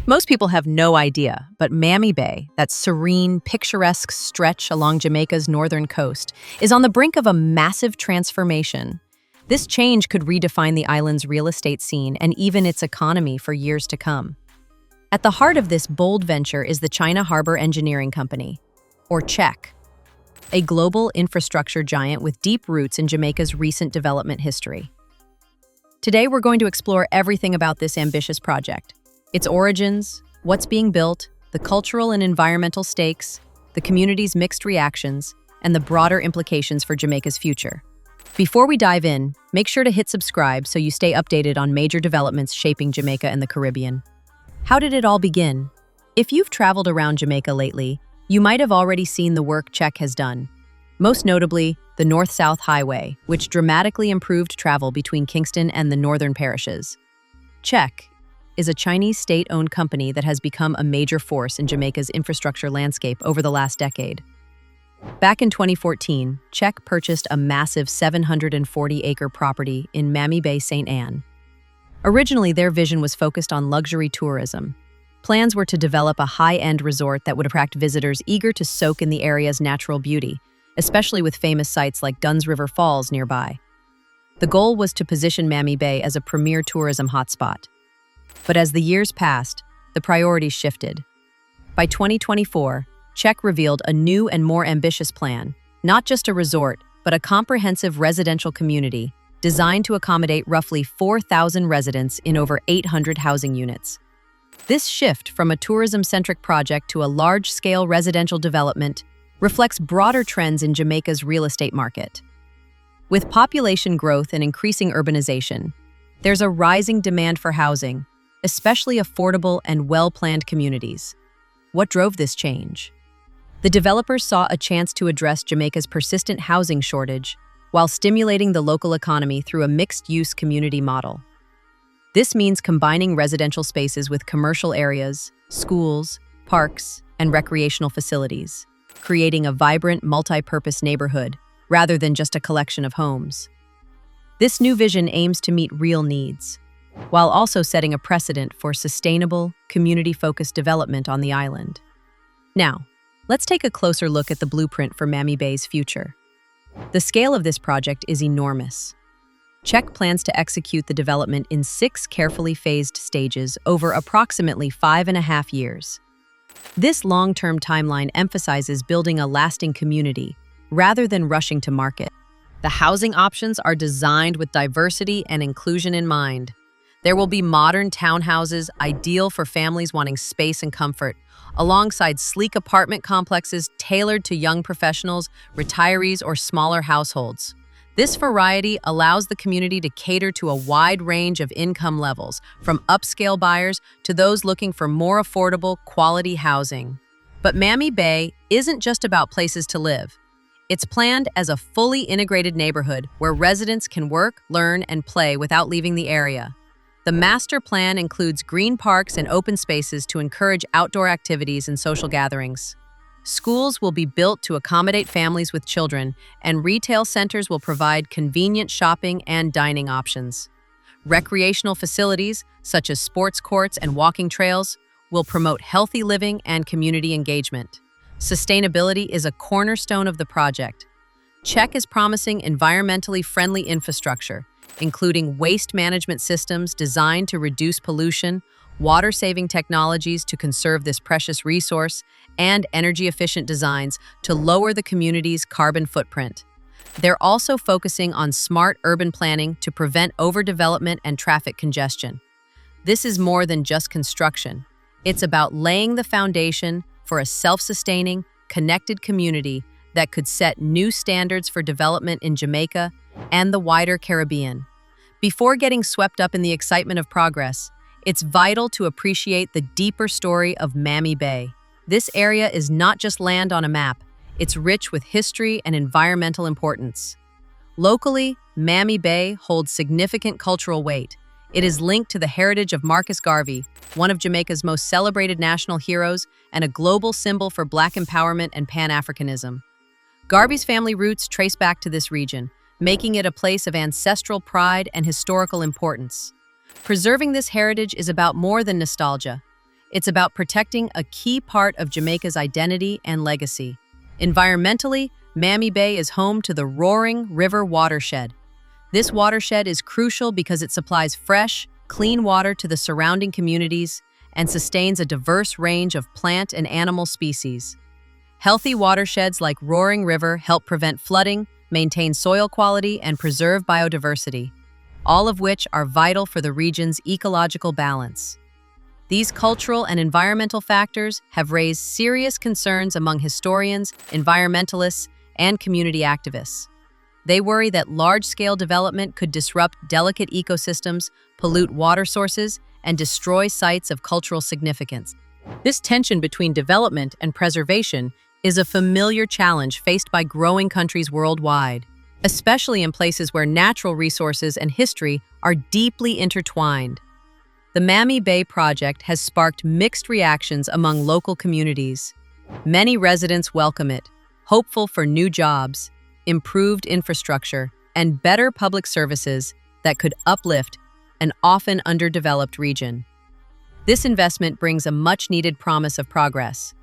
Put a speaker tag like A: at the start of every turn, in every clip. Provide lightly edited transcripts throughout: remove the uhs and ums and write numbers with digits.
A: Most people have no idea, but Mammee Bay, that serene, picturesque stretch along Jamaica's northern coast, is on the brink of a massive transformation. This change could redefine the island's real estate scene and even its economy for years to come. At the heart of this bold venture is the China Harbor Engineering Company, or CHEC, a global infrastructure giant with deep roots in Jamaica's recent development history. Today, we're going to explore everything about this ambitious project: its origins, what's being built, the cultural and environmental stakes, the community's mixed reactions, and the broader implications for Jamaica's future. Before we dive in, make sure to hit subscribe so you stay updated on major developments shaping Jamaica and the Caribbean. How did it all begin? If you've traveled around Jamaica lately, you might have already seen the work CHEC has done. Most notably, the North-South Highway, which dramatically improved travel between Kingston and the northern parishes. CHEC is a Chinese state-owned company that has become a major force in Jamaica's infrastructure landscape over the last decade. Back in 2014, CHEC purchased a massive 740-acre property in Mammee Bay, St. Anne. Originally, their vision was focused on luxury tourism. Plans were to develop a high-end resort that would attract visitors eager to soak in the area's natural beauty, especially with famous sites like Dunn's River Falls nearby. The goal was to position Mammee Bay as a premier tourism hotspot. But as the years passed, the priorities shifted. By 2024, CHEC revealed a new and more ambitious plan, not just a resort, but a comprehensive residential community designed to accommodate roughly 4,000 residents in over 800 housing units. This shift from a tourism-centric project to a large-scale residential development reflects broader trends in Jamaica's real estate market. With population growth and increasing urbanization, there's a rising demand for housing, especially affordable and well-planned communities. What drove this change? The developers saw a chance to address Jamaica's persistent housing shortage while stimulating the local economy through a mixed-use community model. This means combining residential spaces with commercial areas, schools, parks, and recreational facilities, creating a vibrant, multi-purpose neighborhood rather than just a collection of homes. This new vision aims to meet real needs, while also setting a precedent for sustainable, community-focused development on the island. Now, let's take a closer look at the blueprint for Mammee Bay's future. The scale of this project is enormous. CHEC plans to execute the development in 6 carefully phased stages over approximately 5.5 years. This long-term timeline emphasizes building a lasting community rather than rushing to market. The housing options are designed with diversity and inclusion in mind. There will be modern townhouses ideal for families wanting space and comfort, alongside sleek apartment complexes tailored to young professionals, retirees, or smaller households. This variety allows the community to cater to a wide range of income levels, from upscale buyers to those looking for more affordable, quality housing. But Mammee Bay isn't just about places to live. It's planned as a fully integrated neighborhood where residents can work, learn, and play without leaving the area. The master plan includes green parks and open spaces to encourage outdoor activities and social gatherings. Schools will be built to accommodate families with children, and retail centers will provide convenient shopping and dining options. Recreational facilities, such as sports courts and walking trails, will promote healthy living and community engagement. Sustainability is a cornerstone of the project. CHEC is promising environmentally friendly infrastructure, including waste management systems designed to reduce pollution, water-saving technologies to conserve this precious resource, and energy-efficient designs to lower the community's carbon footprint. They're also focusing on smart urban planning to prevent overdevelopment and traffic congestion. This is more than just construction. It's about laying the foundation for a self-sustaining, connected community that could set new standards for development in Jamaica and the wider Caribbean. Before getting swept up in the excitement of progress, it's vital to appreciate the deeper story of Mammee Bay. This area is not just land on a map, it's rich with history and environmental importance. Locally, Mammee Bay holds significant cultural weight. It is linked to the heritage of Marcus Garvey, one of Jamaica's most celebrated national heroes and a global symbol for Black empowerment and Pan-Africanism. Garvey's family roots trace back to this region, making it a place of ancestral pride and historical importance. Preserving this heritage is about more than nostalgia. It's about protecting a key part of Jamaica's identity and legacy. Environmentally, Mammee Bay is home to the Roaring River watershed. This watershed is crucial because it supplies fresh, clean water to the surrounding communities and sustains a diverse range of plant and animal species. Healthy watersheds like Roaring River help prevent flooding, maintain soil quality, and preserve biodiversity, all of which are vital for the region's ecological balance. These cultural and environmental factors have raised serious concerns among historians, environmentalists, and community activists. They worry that large-scale development could disrupt delicate ecosystems, pollute water sources, and destroy sites of cultural significance. This tension between development and preservation is a familiar challenge faced by growing countries worldwide, especially in places where natural resources and history are deeply intertwined. The Mammee Bay project has sparked mixed reactions among local communities. Many residents welcome it, hopeful for new jobs, improved infrastructure, and better public services that could uplift an often underdeveloped region. This investment brings a much-needed promise of progress.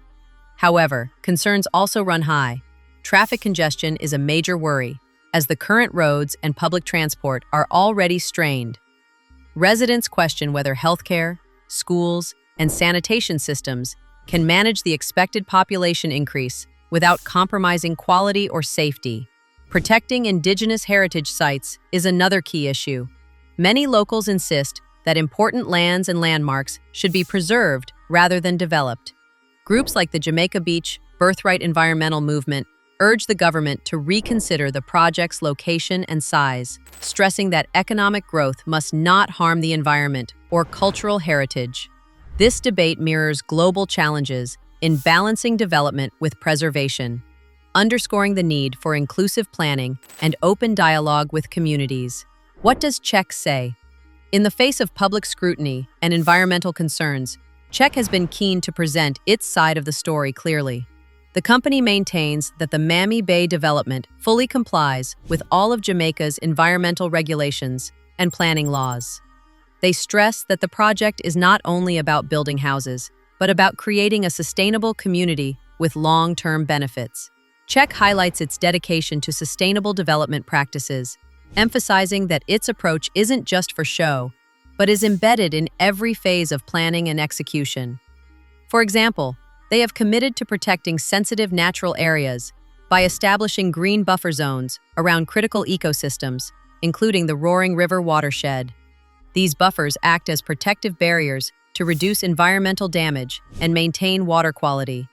A: However, concerns also run high. Traffic congestion is a major worry, as the current roads and public transport are already strained. Residents question whether healthcare, schools, and sanitation systems can manage the expected population increase without compromising quality or safety. Protecting indigenous heritage sites is another key issue. Many locals insist that important lands and landmarks should be preserved rather than developed. Groups like the Jamaica Beach Birthright Environmental Movement urge the government to reconsider the project's location and size, stressing that economic growth must not harm the environment or cultural heritage. This debate mirrors global challenges in balancing development with preservation, underscoring the need for inclusive planning and open dialogue with communities. What does Czech say? In the face of public scrutiny and environmental concerns, Czech has been keen to present its side of the story clearly. The company maintains that the Mammee Bay development fully complies with all of Jamaica's environmental regulations and planning laws. They stress that the project is not only about building houses, but about creating a sustainable community with long-term benefits. Czech highlights its dedication to sustainable development practices, emphasizing that its approach isn't just for show, but is embedded in every phase of planning and execution. For example, they have committed to protecting sensitive natural areas by establishing green buffer zones around critical ecosystems, including the Roaring River watershed. These buffers act as protective barriers to reduce environmental damage and maintain water quality.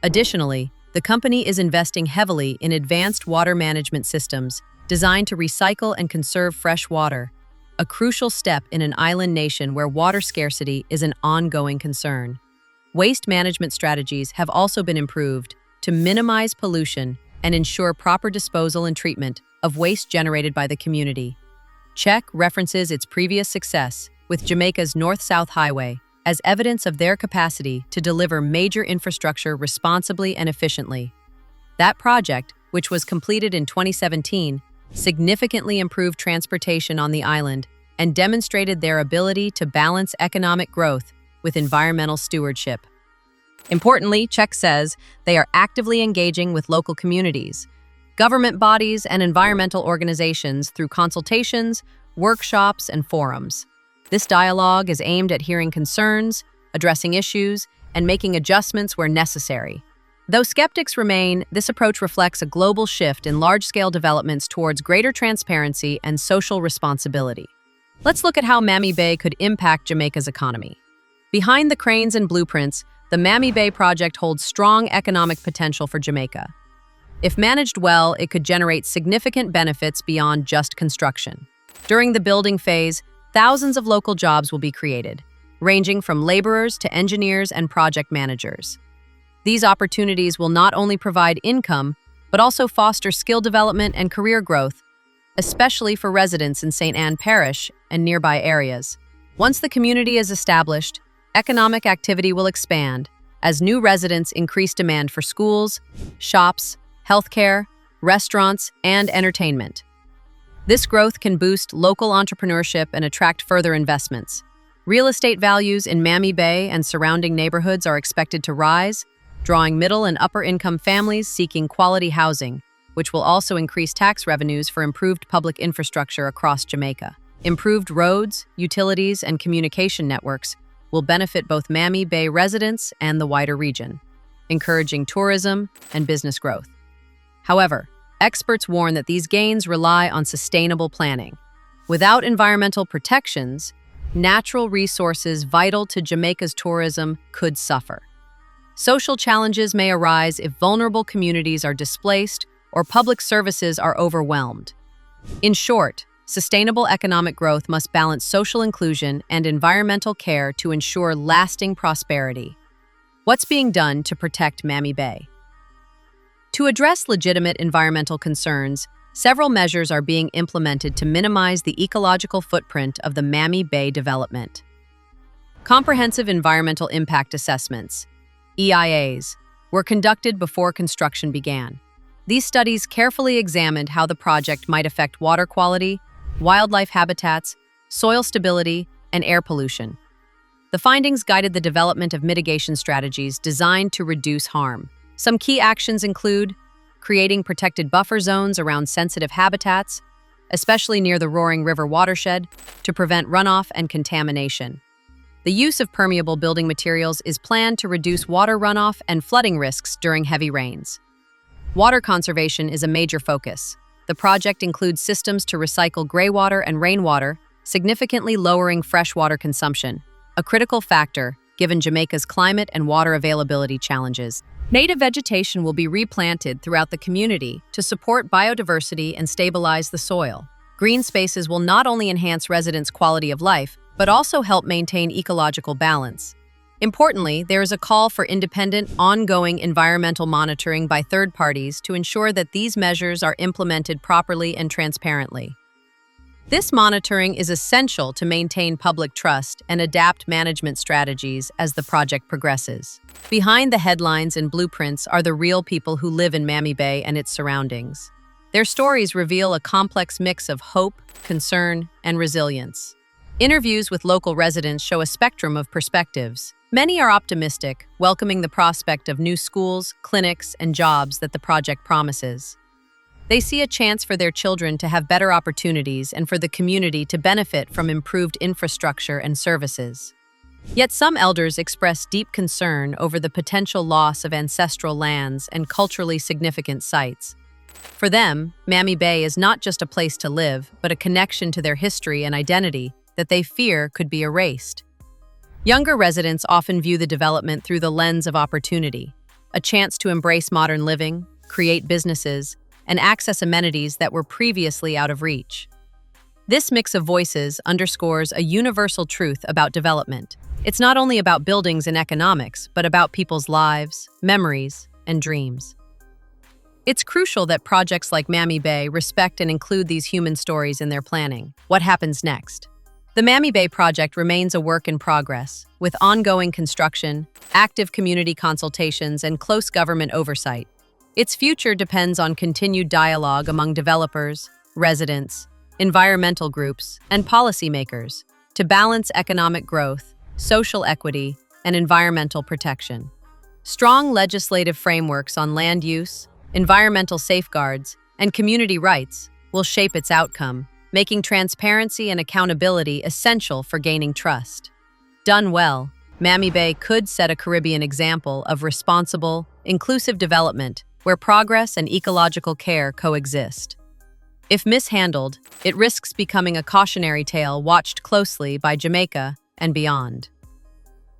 A: Additionally, the company is investing heavily in advanced water management systems designed to recycle and conserve fresh water, a crucial step in an island nation where water scarcity is an ongoing concern. Waste management strategies have also been improved to minimize pollution and ensure proper disposal and treatment of waste generated by the community. Czech references its previous success with Jamaica's North-South Highway as evidence of their capacity to deliver major infrastructure responsibly and efficiently. That project, which was completed in 2017, significantly improved transportation on the island and demonstrated their ability to balance economic growth with environmental stewardship. Importantly, Czech says they are actively engaging with local communities, government bodies, and environmental organizations through consultations, workshops, and forums. This dialogue is aimed at hearing concerns, addressing issues, and making adjustments where necessary. Though skeptics remain, this approach reflects a global shift in large-scale developments towards greater transparency and social responsibility. Let's look at how Mammee Bay could impact Jamaica's economy. Behind the cranes and blueprints, the Mammee Bay project holds strong economic potential for Jamaica. If managed well, it could generate significant benefits beyond just construction. During the building phase, thousands of local jobs will be created, ranging from laborers to engineers and project managers. These opportunities will not only provide income, but also foster skill development and career growth, especially for residents in St. Ann Parish and nearby areas. Once the community is established, economic activity will expand as new residents increase demand for schools, shops, healthcare, restaurants, and entertainment. This growth can boost local entrepreneurship and attract further investments. Real estate values in Mammee Bay and surrounding neighborhoods are expected to rise, drawing middle and upper-income families seeking quality housing, which will also increase tax revenues for improved public infrastructure across Jamaica. Improved roads, utilities, and communication networks will benefit both Mammee Bay residents and the wider region, encouraging tourism and business growth. However, experts warn that these gains rely on sustainable planning. Without environmental protections, natural resources vital to Jamaica's tourism could suffer. Social challenges may arise if vulnerable communities are displaced or public services are overwhelmed. In short, sustainable economic growth must balance social inclusion and environmental care to ensure lasting prosperity. What's being done to protect Mammee Bay? To address legitimate environmental concerns, several measures are being implemented to minimize the ecological footprint of the Mammee Bay development. Comprehensive environmental impact assessments, EIAs, were conducted before construction began. These studies carefully examined how the project might affect water quality, wildlife habitats, soil stability, and air pollution. The findings guided the development of mitigation strategies designed to reduce harm. Some key actions include creating protected buffer zones around sensitive habitats, especially near the Roaring River watershed, to prevent runoff and contamination. The use of permeable building materials is planned to reduce water runoff and flooding risks during heavy rains. Water conservation is a major focus. The project includes systems to recycle graywater and rainwater, significantly lowering freshwater consumption, a critical factor given Jamaica's climate and water availability challenges. Native vegetation will be replanted throughout the community to support biodiversity and stabilize the soil. Green spaces will not only enhance residents' quality of life, but also help maintain ecological balance. Importantly, there is a call for independent, ongoing environmental monitoring by third parties to ensure that these measures are implemented properly and transparently. This monitoring is essential to maintain public trust and adapt management strategies as the project progresses. Behind the headlines and blueprints are the real people who live in Mammee Bay and its surroundings. Their stories reveal a complex mix of hope, concern, and resilience. Interviews with local residents show a spectrum of perspectives. Many are optimistic, welcoming the prospect of new schools, clinics, and jobs that the project promises. They see a chance for their children to have better opportunities and for the community to benefit from improved infrastructure and services. Yet some elders express deep concern over the potential loss of ancestral lands and culturally significant sites. For them, Mammee Bay is not just a place to live, but a connection to their history and identity that they fear could be erased. Younger residents often view the development through the lens of opportunity, a chance to embrace modern living, create businesses, and access amenities that were previously out of reach. This mix of voices underscores a universal truth about development. It's not only about buildings and economics, but about people's lives, memories, and dreams. It's crucial that projects like Mammee Bay respect and include these human stories in their planning. What happens next? The Mammee Bay project remains a work in progress, with ongoing construction, active community consultations, and close government oversight. Its future depends on continued dialogue among developers, residents, environmental groups, and policymakers to balance economic growth, social equity, and environmental protection. Strong legislative frameworks on land use, environmental safeguards, and community rights will shape its outcome, making transparency and accountability essential for gaining trust. Done well, Mammee Bay could set a Caribbean example of responsible, inclusive development where progress and ecological care coexist. If mishandled, it risks becoming a cautionary tale watched closely by Jamaica and beyond.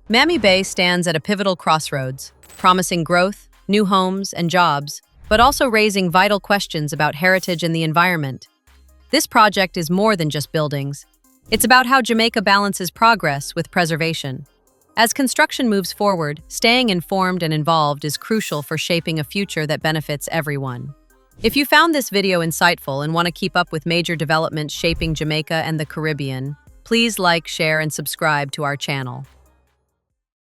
A: Mammee Bay stands at a pivotal crossroads, promising growth, new homes, and jobs, but also raising vital questions about heritage and the environment. This project is more than just buildings. It's about how Jamaica balances progress with preservation. As construction moves forward, staying informed and involved is crucial for shaping a future that benefits everyone. If you found this video insightful and want to keep up with major developments shaping Jamaica and the Caribbean, please like, share, and subscribe to our channel.